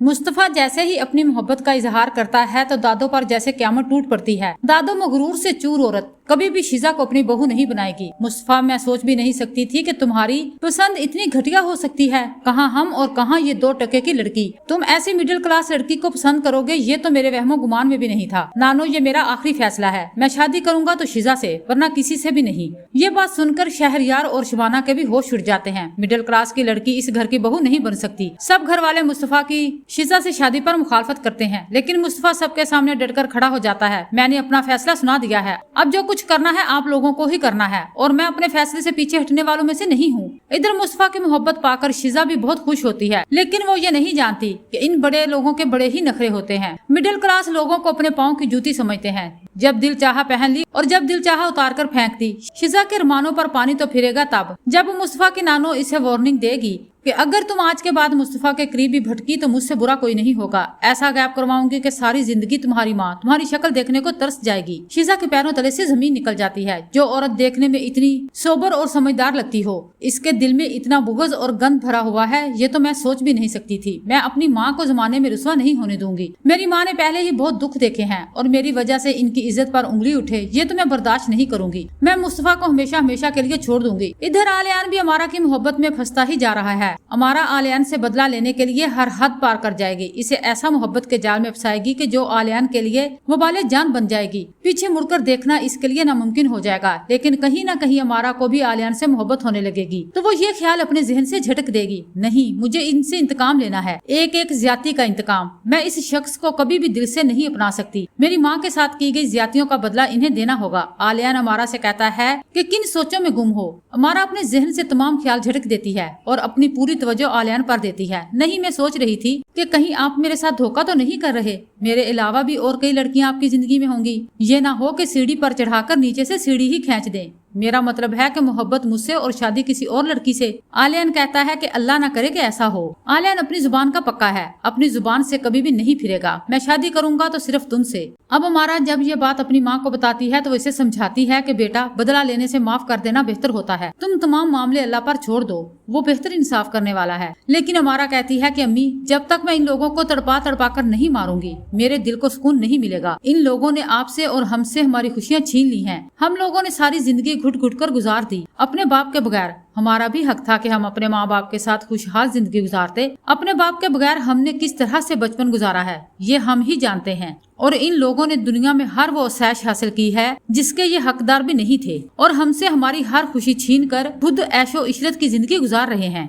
मुस्तफा जैसे ही अपनी मोहब्बत का इजहार करता है तो दादो पर जैसे क़यामत टूट पड़ती है। दादो मगरूर से चूर औरत कभी भी शीजा को अपनी बहू नहीं बनाएगी। मुस्तफा, मैं सोच भी नहीं सकती थी कि तुम्हारी पसंद इतनी घटिया हो सकती है। कहाँ हम और कहाँ ये 2 टके की लड़की। तुम ऐसी मिडिल क्लास लड़की को पसंद करोगे ये तो मेरे वहमो गुमान में भी नहीं था। नानो, ये मेरा आखिरी फैसला है। मैं शादी करूंगा तो शीजा से, वरना किसी से भी नहीं। ये बात सुनकर शहरयार और शबाना के भी होश उड़ जाते हैं। मिडिल क्लास की लड़की इस घर की बहू नहीं बन सकती। सब घर वाले मुस्तफा की शीजा से शादी पर मुखालफत करते हैं, लेकिन मुस्तफा सबके सामने डटकर खड़ा हो जाता है। मैंने अपना फैसला सुना दिया है, अब जो कुछ करना है आप लोगों को ही करना है, और मैं अपने फैसले से पीछे हटने वालों में से नहीं हूँ। इधर मुस्तफा की मोहब्बत पाकर शीजा भी बहुत खुश होती है, लेकिन वो ये नहीं जानती कि इन बड़े लोगों के बड़े ही नखरे होते हैं। मिडिल क्लास लोगों को अपने पाँव की जूती समझते हैं। जब दिल चाहा पहन ली और जब दिल चाहा उतार कर फेंक दी। शीजा के अरमानों पर पानी तो फिरेगा तब जब मुस्तफा की नानो इसे वार्निंग देगी कि अगर तुम आज के बाद मुस्तफा के करीब भी भटकी तो मुझसे बुरा कोई नहीं होगा। ऐसा गैप करवाऊंगी कि सारी जिंदगी तुम्हारी माँ तुम्हारी शक्ल देखने को तरस जाएगी। शीजा के पैरों तले से जमीन निकल जाती है। जो औरत देखने में इतनी सोबर और समझदार लगती हो, इसके दिल में इतना बुग़्ज़ और गंद भरा हुआ है, ये तो मैं सोच भी नहीं सकती थी। मैं अपनी माँ को जमाने में रुसवा नहीं होने दूंगी। मेरी माँ ने पहले ही बहुत दुख देखे हैं और मेरी वजह से इनकी इज्जत पर उंगली उठे ये तो मैं बर्दाश्त नहीं करूंगी। मैं मुस्तफा को हमेशा हमेशा के लिए छोड़ दूंगी। इधर आलियान भी अमारा की मोहब्बत में फंसता ही जा रहा है। अमारा आलियान से बदला लेने के लिए हर हद पार कर जाएगी। इसे ऐसा मोहब्बत के जाल में फंसाएगी कि जो आलियान के लिए वबाले जान बन जाएगी। पीछे मुड़कर देखना इसके लिए नामुमकिन हो जाएगा, लेकिन कहीं ना कहीं अमारा को भी आलियान से मोहब्बत होने लगेगी तो वो ये ख्याल अपने जहन से झटक देगी, नहीं मुझे इनसे इंतकाम लेना है, एक एक ज्यादती का इंतकाम। मैं इस शख्स को कभी भी दिल से नहीं अपना सकती। मेरी माँ के साथ की गई ज्यादतियों का बदला इन्हें देना होगा। आलियान अमारा से कहता है कि किन सोचों में गुम हो। अमारा अपने जहन से तमाम ख्याल झटक देती है और अपनी पूरी तवज्जो आलियान पर देती है। नहीं, मैं सोच रही थी कि कहीं आप मेरे साथ धोखा तो नहीं कर रहे। मेरे अलावा भी और कई लड़कियां आपकी जिंदगी में होंगी। ये ना हो कि सीढ़ी पर चढ़ाकर नीचे से सीढ़ी ही खींच दें। मेरा मतलब है कि मोहब्बत मुझसे और शादी किसी और लड़की से। आलियान कहता है कि अल्लाह ना करे कि ऐसा हो। आलियान अपनी जुबान का पक्का है, अपनी जुबान से कभी भी नहीं फिरेगा। मैं शादी करूंगा तो सिर्फ तुमसे। अब अमारा जब ये बात अपनी माँ को बताती है तो वो इसे समझाती है कि बेटा, बदला लेने से माफ कर देना बेहतर होता है। तुम तमाम मामले अल्लाह पर छोड़ दो, वो बेहतर इंसाफ करने वाला है। लेकिन अमारा कहती है कि अम्मी, जब तक मैं इन लोगों को तड़पा तड़पा कर नहीं मारूंगी मेरे दिल को सुकून नहीं मिलेगा। इन लोगों ने आपसे और हमसे हमारी खुशियाँ छीन ली हैं। हम लोगों ने सारी जिंदगी घुट घुट कर गुजार दी अपने बाप के बगैर। हमारा भी हक था कि हम अपने माँ बाप के साथ खुशहाल जिंदगी गुजारते। अपने बाप के बगैर हमने किस तरह से बचपन गुजारा है ये हम ही जानते हैं। और इन लोगों ने दुनिया में हर वो सैश हासिल की है जिसके ये हकदार भी नहीं थे, और हमसे हमारी हर खुशी छीन कर खुद ऐशो इशरत की जिंदगी गुजार रहे हैं।